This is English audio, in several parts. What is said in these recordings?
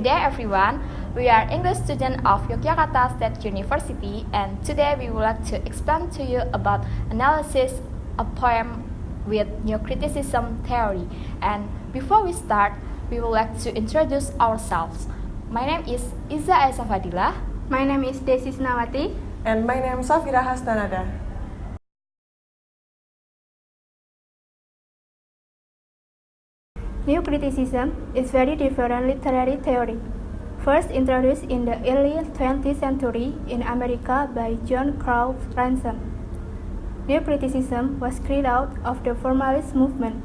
day everyone, we are English students of Yogyakarta State University and today we would like to explain to you about analysis of poem with new criticism theory. And before we start, we would like to introduce ourselves. My name is Ihza Fadlilah. My name is Dessy Isnawati. And my name is Safira Hasna. New criticism is very different literary theory. First introduced in the early 20th century in America by John Crowe Ransom. New criticism was created out of the formalist movement.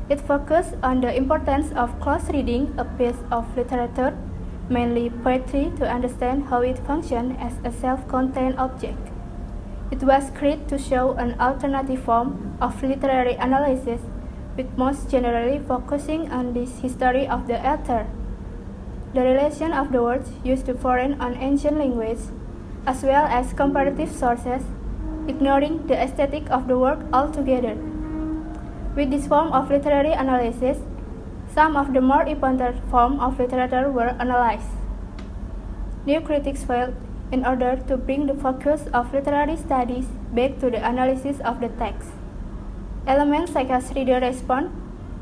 It focused on the importance of close reading a piece of literature, mainly poetry, to understand how it functions as a self-contained object. It was created to show an alternative form of literary analysis, with most generally focusing on the history of the author, the relation of the words used to foreign and ancient language, as well as comparative sources, ignoring the aesthetic of the work altogether. With this form of literary analysis, some of the more important forms of literature were analyzed. New critics felt in order to bring the focus of literary studies back to the analysis of the text. Elements such as reader response,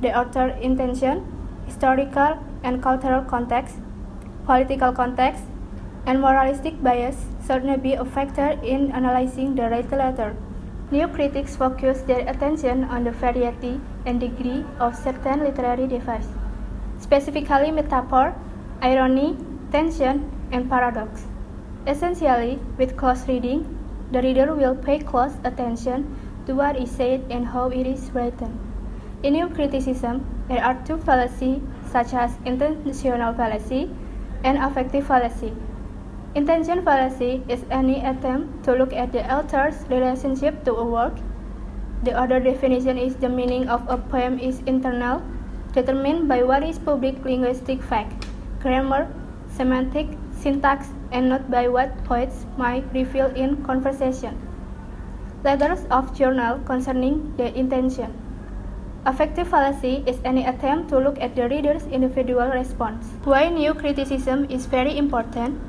the author's intention, historical and cultural context, political context, and moralistic bias should be a factor in analyzing the literature. New critics focus their attention on the variety and degree of certain literary devices, specifically metaphor, irony, tension, and paradox. Essentially, with close reading, the reader will pay close attention to what is said and how it is written. In new criticism, there are two fallacies such as intentional fallacy and affective fallacy. Intention fallacy is any attempt to look at the author's relationship to a work. The other definition is the meaning of a poem is internal, determined by what is public linguistic fact, grammar, semantic, syntax, and not by what poets might reveal in conversation. Letters of journal concerning the intention. Affective fallacy is any attempt to look at the reader's individual response. Why new criticism is very important?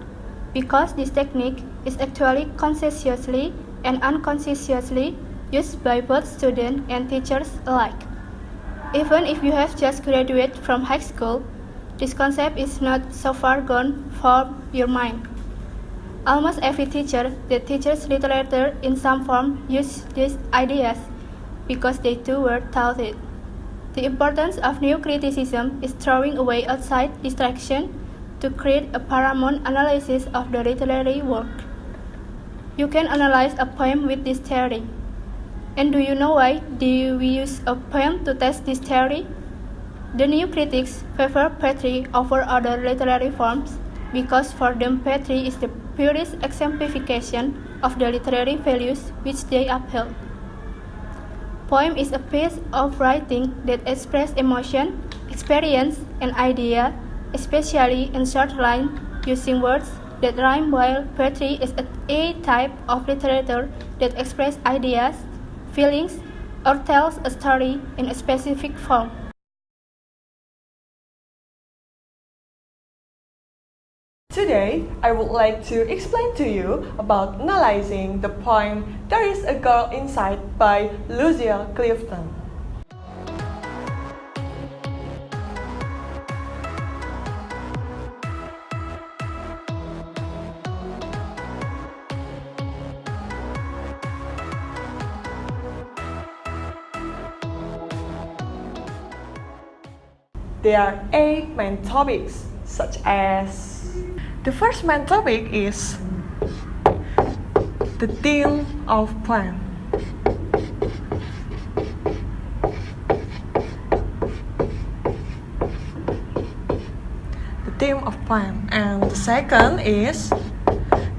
Because this technique is actually consciously and unconsciously used by both students and teachers alike. Even if you have just graduated from high school, this concept is not so far gone from your mind. Almost every teacher that teaches literature in some form uses these ideas because they too were taught it. The importance of new criticism is throwing away outside distraction to create a paramount analysis of the literary work. You can analyze a poem with this theory. And do you know why do we use a poem to test this theory? The new critics favor poetry over other literary forms because for them poetry is the purest exemplification of the literary values which they uphold. Poem is a piece of writing that expresses emotion, experience, and idea, especially in short lines using words that rhyme, while poetry is a type of literature that expresses ideas, feelings, or tells a story in a specific form. Today, I would like to explain to you about analyzing the poem There is a Girl Inside by Lucille Clifton. There are 8 main topics, such as the first main topic is the theme of poem. The theme of poem. And the second is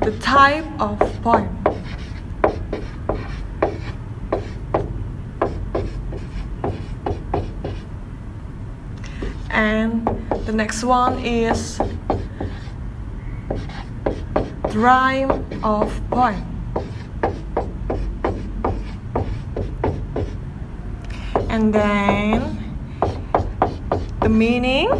the type of poem. And the next one is the rhyme of poem. And then the meaning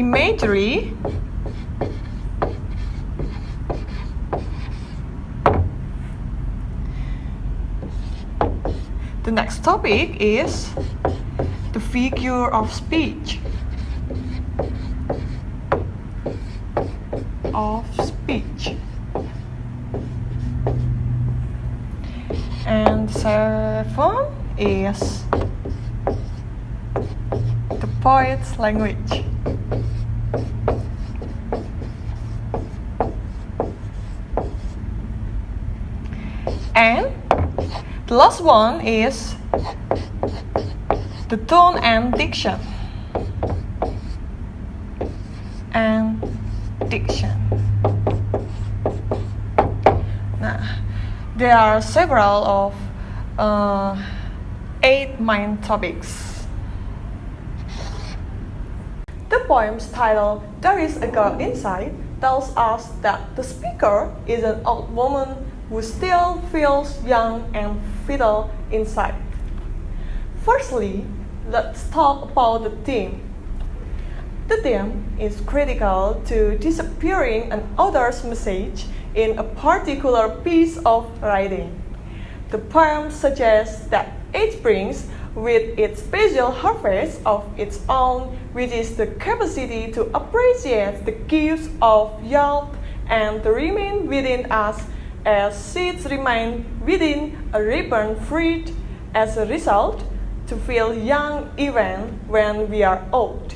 imagery, the next topic is the figure of speech. And the seventh is the poet's language. And the last one is the tone and diction. There are several of 8 main topics. The poem's title, There is a Girl Inside, tells us that the speaker is an old woman who still feels young and vital inside. Firstly, let's talk about the theme. The theme is critical to disappearing an author's message in a particular piece of writing. The poem suggests that each brings with its special harvest of its own, which is the capacity to appreciate the gifts of youth and to remain within us as seeds remain within a ripened fruit. As a result, to feel young even when we are old.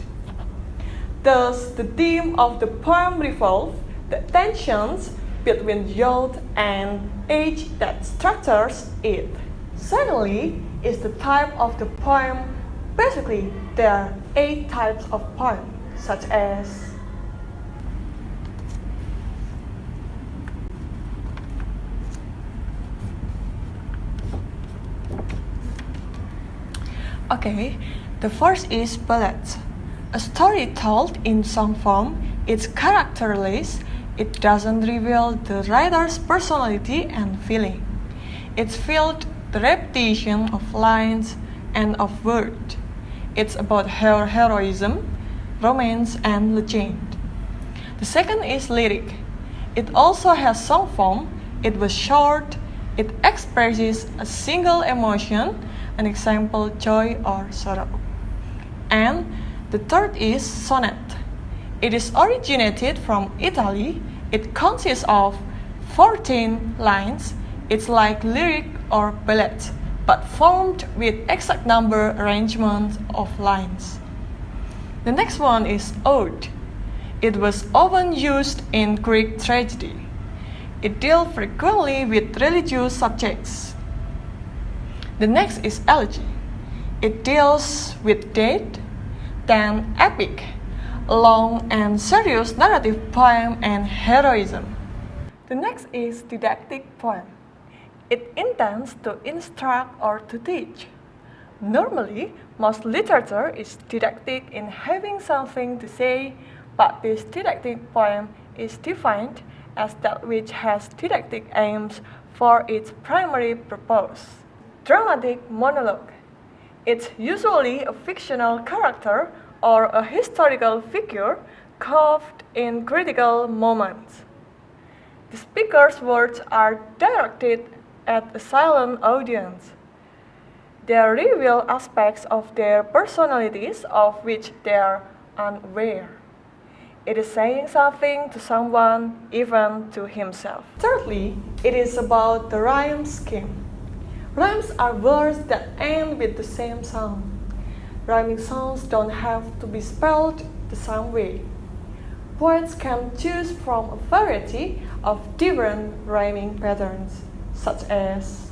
Thus, the theme of the poem revolves the tensions between youth and age that structures it. Secondly, is the type of the poem. Basically, there are 8 types of poem, such as the first is ballad. A story told in song form, it's characterless. It doesn't reveal the writer's personality and feeling. It's filled the repetition of lines and of words. It's about her heroism, romance, and legend. The second is lyric. It also has song form. It was short. It expresses a single emotion, an example, joy or sorrow. And the third is sonnet. It is originated from Italy. It consists of 14 lines. It's like lyric or ballad, but formed with exact number arrangement of lines. The next one is ode. It was often used in Greek tragedy. It dealt frequently with religious subjects. The next is elegy. It deals with death. Then epic, long and serious narrative poem and heroism. The next is didactic poem. It intends to instruct or to teach. Normally, most literature is didactic in having something to say, but this didactic poem is defined as that which has didactic aims for its primary purpose. Dramatic monologue. It's usually a fictional character or a historical figure caught in critical moments. The speaker's words are directed at a silent audience. They reveal aspects of their personalities of which they are unaware. It is saying something to someone, even to himself. Thirdly, it is about the rhyme scheme. Rhymes are words that end with the same sound. Rhyming sounds don't have to be spelled the same way. Poets can choose from a variety of different rhyming patterns, such as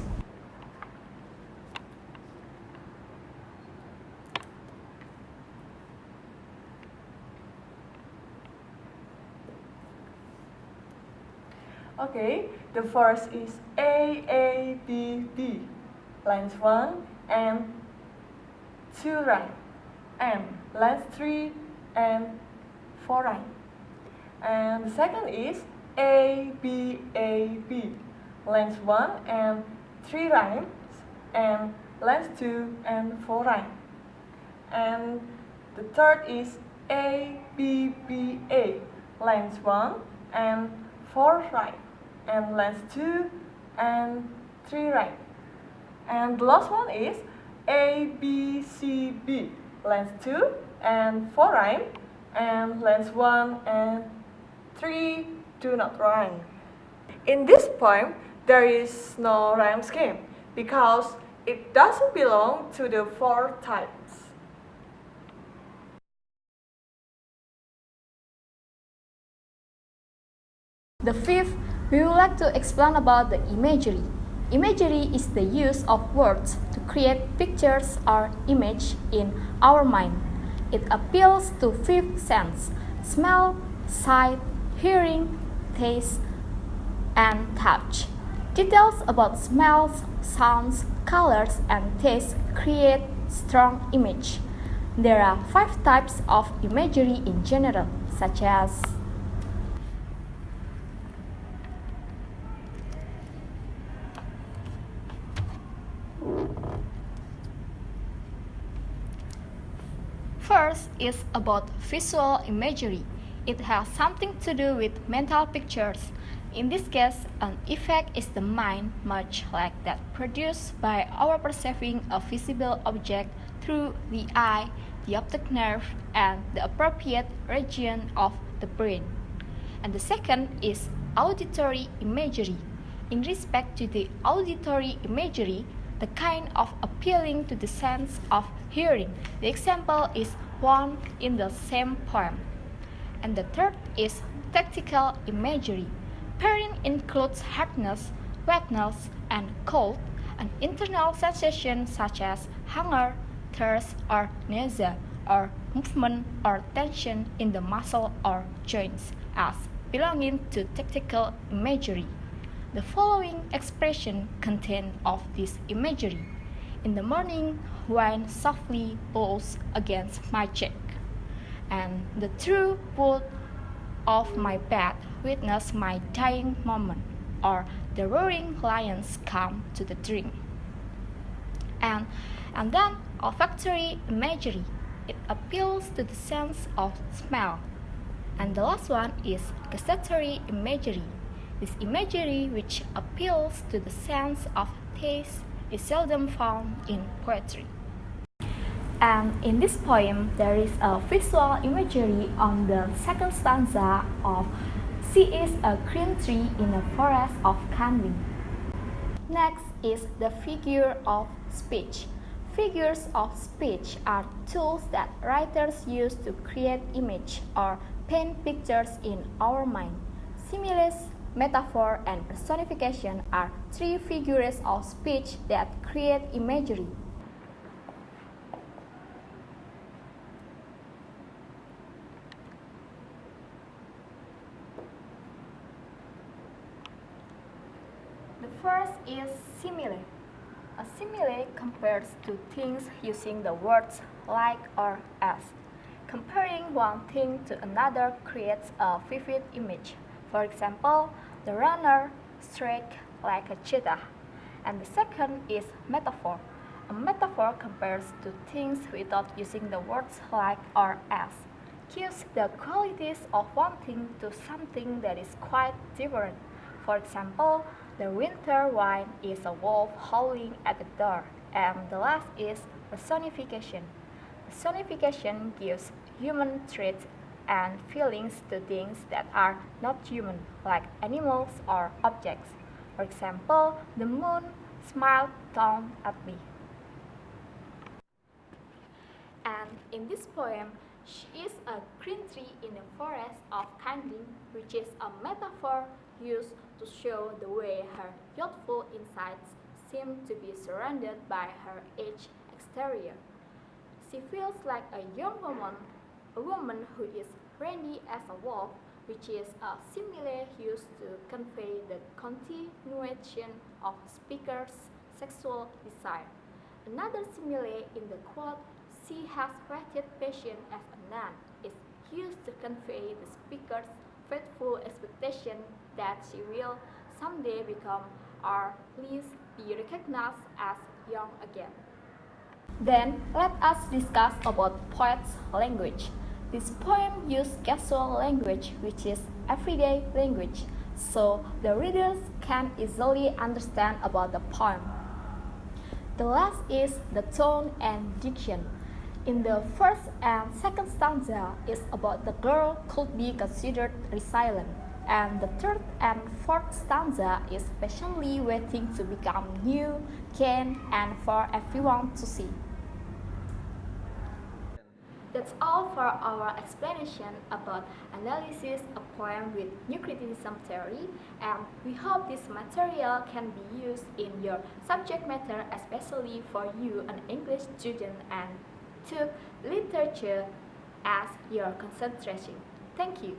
the first is A, B, B. Lines 1 and 2 rhyme. And lines 3 and 4 rhyme. And the second is A, B, lines 1 and 3 rhymes, and lines 2 and 4 rhyme. And the third is A, B, B, A. Lines 1 and 4 right. And lines 2 and 3 right. And the last one is A, B, C, B. Lines 2 and 4 right. And lines 1 and 3 do not rhyme. In this poem, there is no rhyme scheme because it doesn't belong to the 4 types. The fifth, we would like to explain about the imagery. Imagery is the use of words to create pictures or image in our mind. It appeals to fifth sense: smell, sight, hearing, taste, and touch. Details about smells, sounds, colors, and taste create strong image. There are 5 types of imagery in general, such as First is about visual imagery. It has something to do with mental pictures. In this case, an effect is the mind, much like that produced by our perceiving a visible object through the eye, the optic nerve, and the appropriate region of the brain. And the second is auditory imagery. In respect to the auditory imagery, the kind of appealing to the sense of hearing. The example is one in the same poem. And the third is tactile imagery. Pairing includes hardness, wetness, and cold, an internal sensation such as hunger, thirst, or nausea, or movement or tension in the muscle or joints as belonging to tactile imagery. The following expression contain of this imagery. In the morning, wine softly blows against my cheek, and the true wood of my bed witness my dying moment, or the roaring lions come to the drink. And then olfactory imagery. It appeals to the sense of smell. And the last one is gustatory imagery. This imagery, which appeals to the sense of taste, is seldom found in poetry. And in this poem, there is a visual imagery on the second stanza of "She is a green tree in a forest of candy." Next is the figure of speech. Figures of speech are tools that writers use to create image or paint pictures in our mind. Similes, metaphor, and personification are 3 figures of speech that create imagery. The first is simile. A simile compares two things using the words like or as. Comparing one thing to another creates a vivid image. For example, the runner strikes like a cheetah. And the second is metaphor. A metaphor compares two things without using the words like or as. Gives the qualities of one thing to something that is quite different. For example, the winter wind is a wolf howling at the door. And the last is personification. Personification gives human traits and feelings to things that are not human, like animals or objects. For example, the moon smiled down at me. And in this poem, she is a green tree in a forest of kindling, which is a metaphor used to show the way her youthful insides seem to be surrounded by her aged exterior. She feels like a young woman, a woman who is randy as a wolf, which is a simile used to convey the continuation of speaker's sexual desire. Another simile in the quote, "She has waited patient as a nun," is used to convey the speaker's faithful expectation that she will someday become or at least be recognized as young again. Then let us discuss about poet's language. This poem uses casual language, which is everyday language, so the readers can easily understand about the poem. The last is the tone and diction. In the first and second stanza is about the girl could be considered resilient, and the third and fourth stanza is patiently waiting to become new, kind, and for everyone to see. That's all for our explanation about analysis a poem with new criticism theory, and we hope this material can be used in your subject matter, especially for you, an English student, and took literature as your concentration. Thank you.